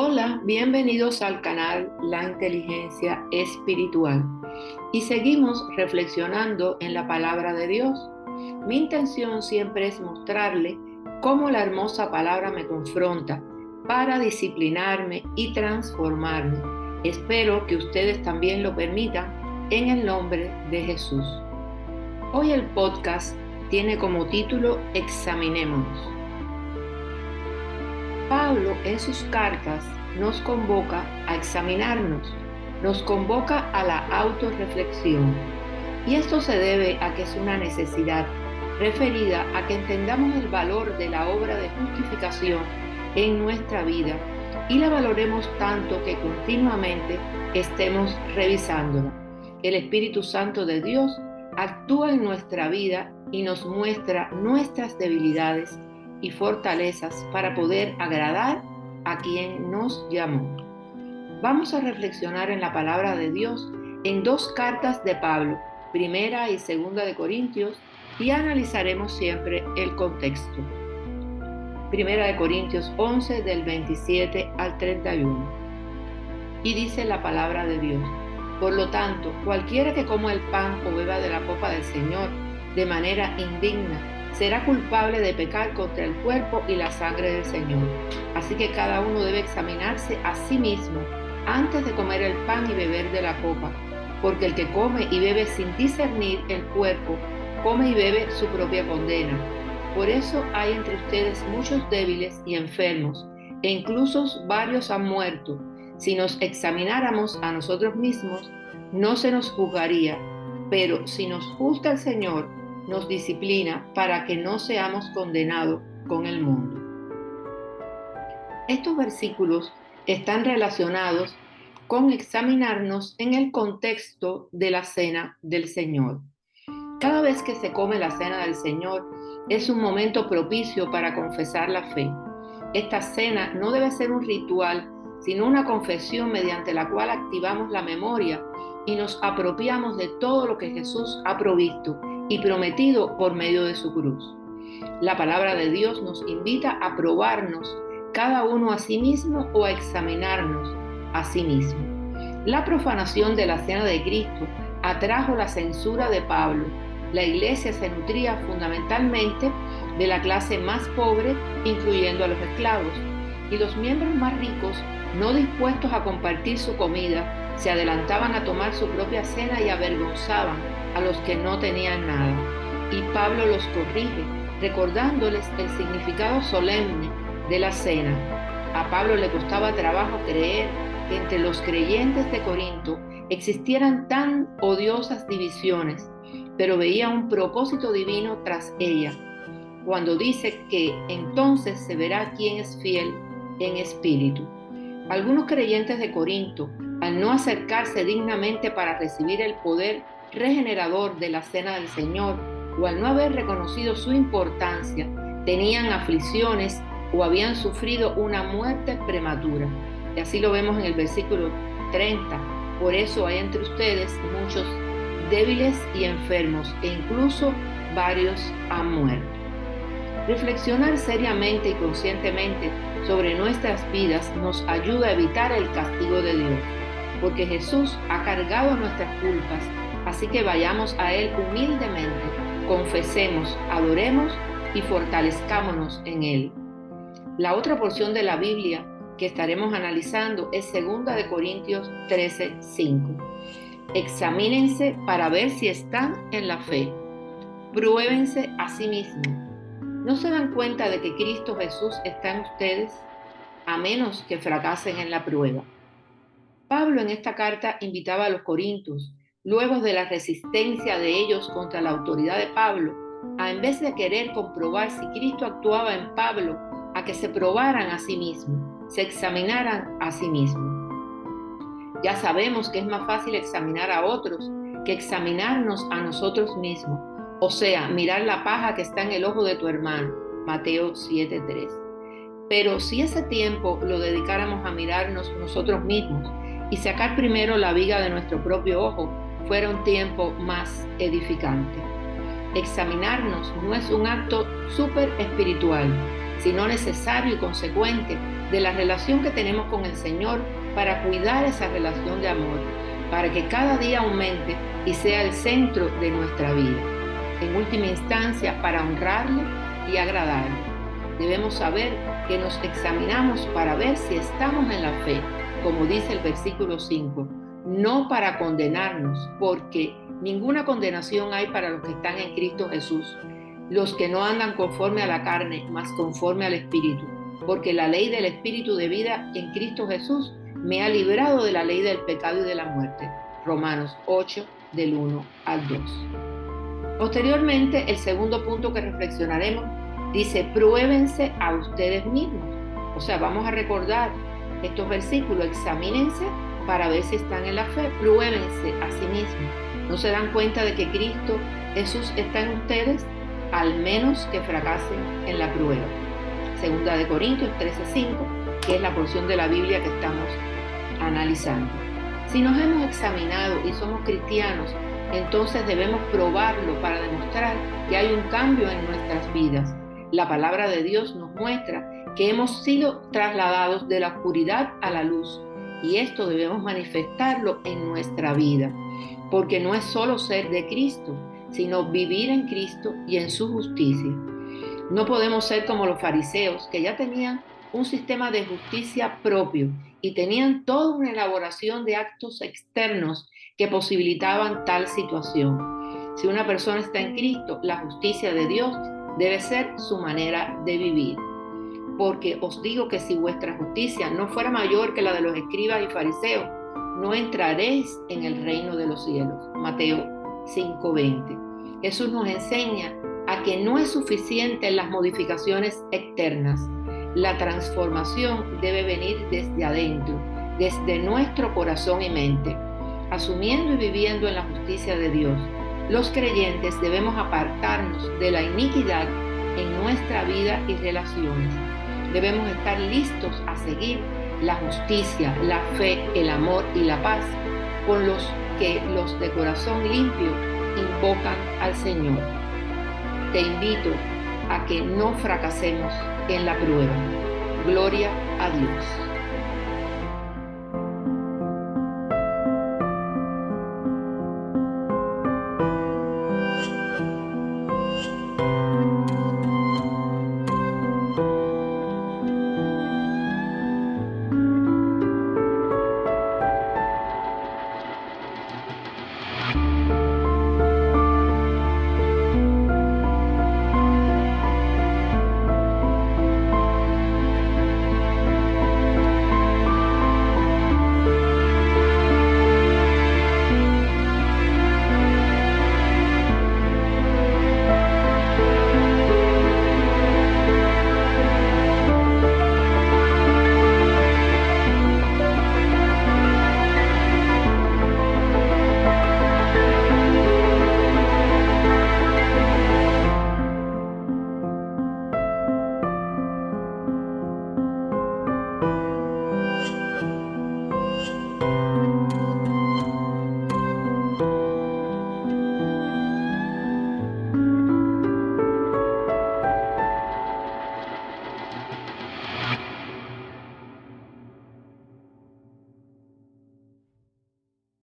Hola, bienvenidos al canal La Inteligencia Espiritual y seguimos reflexionando en la palabra de Dios. Mi intención siempre es mostrarle cómo la hermosa palabra me confronta para disciplinarme y transformarme. Espero que ustedes también lo permitan en el nombre de Jesús. Hoy el podcast tiene como título Examinémonos. Pablo en sus cartas nos convoca a examinarnos, nos convoca a la autorreflexión. Y esto se debe a que es una necesidad referida a que entendamos el valor de la obra de justificación en nuestra vida y la valoremos tanto que continuamente estemos revisándola. El Espíritu Santo de Dios actúa en nuestra vida y nos muestra nuestras debilidades y fortalezas para poder agradar a quien nos llamó. Vamos a reflexionar en la palabra de Dios en dos cartas de Pablo, Primera y Segunda de Corintios, y analizaremos siempre el contexto. Primera de Corintios 11 del 27 al 31. Y dice la palabra de Dios: por lo tanto, cualquiera que coma el pan o beba de la copa del Señor de manera indigna, será culpable de pecar contra el cuerpo y la sangre del Señor. Así que cada uno debe examinarse a sí mismo antes de comer el pan y beber de la copa, porque el que come y bebe sin discernir el cuerpo, come y bebe su propia condena. Por eso hay entre ustedes muchos débiles y enfermos, e incluso varios han muerto. Si nos examináramos a nosotros mismos, no se nos juzgaría, pero si nos juzga el Señor, nos disciplina para que no seamos condenados con el mundo. Estos versículos están relacionados con examinarnos en el contexto de la cena del Señor. Cada vez que se come la cena del Señor es un momento propicio para confesar la fe. Esta cena no debe ser un ritual, sino una confesión mediante la cual activamos la memoria y nos apropiamos de todo lo que Jesús ha provisto y prometido por medio de su cruz. La palabra de Dios nos invita a probarnos cada uno a sí mismo o a examinarnos a sí mismo. La profanación de la cena de Cristo atrajo la censura de Pablo. La iglesia se nutría fundamentalmente de la clase más pobre, incluyendo a los esclavos, y los miembros más ricos, no dispuestos a compartir su comida, se adelantaban a tomar su propia cena y avergonzaban a los que no tenían nada. Y Pablo los corrige, recordándoles el significado solemne de la cena. A Pablo le costaba trabajo creer que entre los creyentes de Corinto existieran tan odiosas divisiones, pero veía un propósito divino tras ella, cuando dice que entonces se verá quién es fiel en espíritu. Algunos creyentes de Corinto, al no acercarse dignamente para recibir el poder regenerador de la cena del Señor, o al no haber reconocido su importancia, tenían aflicciones o habían sufrido una muerte prematura. Y así lo vemos en el versículo 30. Por eso hay entre ustedes muchos débiles y enfermos, e incluso varios han muerto. Reflexionar seriamente y conscientemente sobre nuestras vidas nos ayuda a evitar el castigo de Dios, porque Jesús ha cargado nuestras culpas, así que vayamos a Él humildemente, confesemos, adoremos y fortalezcámonos en Él. La otra porción de la Biblia que estaremos analizando es 2 de Corintios 13:5. Examínense para ver si están en la fe. Pruébense a sí mismos. ¿No se dan cuenta de que Cristo Jesús está en ustedes? A menos que fracasen en la prueba. Pablo en esta carta invitaba a los corintios, luego de la resistencia de ellos contra la autoridad de Pablo, a en vez de querer comprobar si Cristo actuaba en Pablo, a que se probaran a sí mismos, se examinaran a sí mismos. Ya sabemos que es más fácil examinar a otros que examinarnos a nosotros mismos. O sea, mirar la paja que está en el ojo de tu hermano, Mateo 7:3. Pero si ese tiempo lo dedicáramos a mirarnos nosotros mismos y sacar primero la viga de nuestro propio ojo, fuera un tiempo más edificante. Examinarnos no es un acto súper espiritual, sino necesario y consecuente de la relación que tenemos con el Señor para cuidar esa relación de amor, para que cada día aumente y sea el centro de nuestra vida. En última instancia, para honrarle y agradarle. Debemos saber que nos examinamos para ver si estamos en la fe, como dice el versículo 5, no para condenarnos, porque ninguna condenación hay para los que están en Cristo Jesús, los que no andan conforme a la carne, mas conforme al Espíritu, porque la ley del Espíritu de vida en Cristo Jesús me ha librado de la ley del pecado y de la muerte. Romanos 8, del 1 al 2. Posteriormente, el segundo punto que reflexionaremos dice, pruébense a ustedes mismos. O sea, vamos a recordar estos versículos, examínense para ver si están en la fe, pruébense a sí mismos. ¿No se dan cuenta de que Cristo Jesús está en ustedes? Al menos que fracasen en la prueba. Segunda de Corintios 13:5, que es la porción de la Biblia que estamos analizando. Si nos hemos examinado y somos cristianos, entonces debemos probarlo para demostrar que hay un cambio en nuestras vidas. La palabra de Dios nos muestra que hemos sido trasladados de la oscuridad a la luz, y esto debemos manifestarlo en nuestra vida, porque no es solo ser de Cristo, sino vivir en Cristo y en su justicia. No podemos ser como los fariseos, que ya tenían un sistema de justicia propio y tenían toda una elaboración de actos externos que posibilitaban tal situación. Si una persona está en Cristo, la justicia de Dios debe ser su manera de vivir. Porque os digo que si vuestra justicia no fuera mayor que la de los escribas y fariseos, no entraréis en el reino de los cielos. Mateo 5:20. Jesús nos enseña a que no es suficiente las modificaciones externas. La transformación debe venir desde adentro, desde nuestro corazón y mente. Asumiendo y viviendo en la justicia de Dios, los creyentes debemos apartarnos de la iniquidad en nuestra vida y relaciones. Debemos estar listos a seguir la justicia, la fe, el amor y la paz con los que los de corazón limpio invocan al Señor. Te invito a que no fracasemos en la prueba. Gloria a Dios.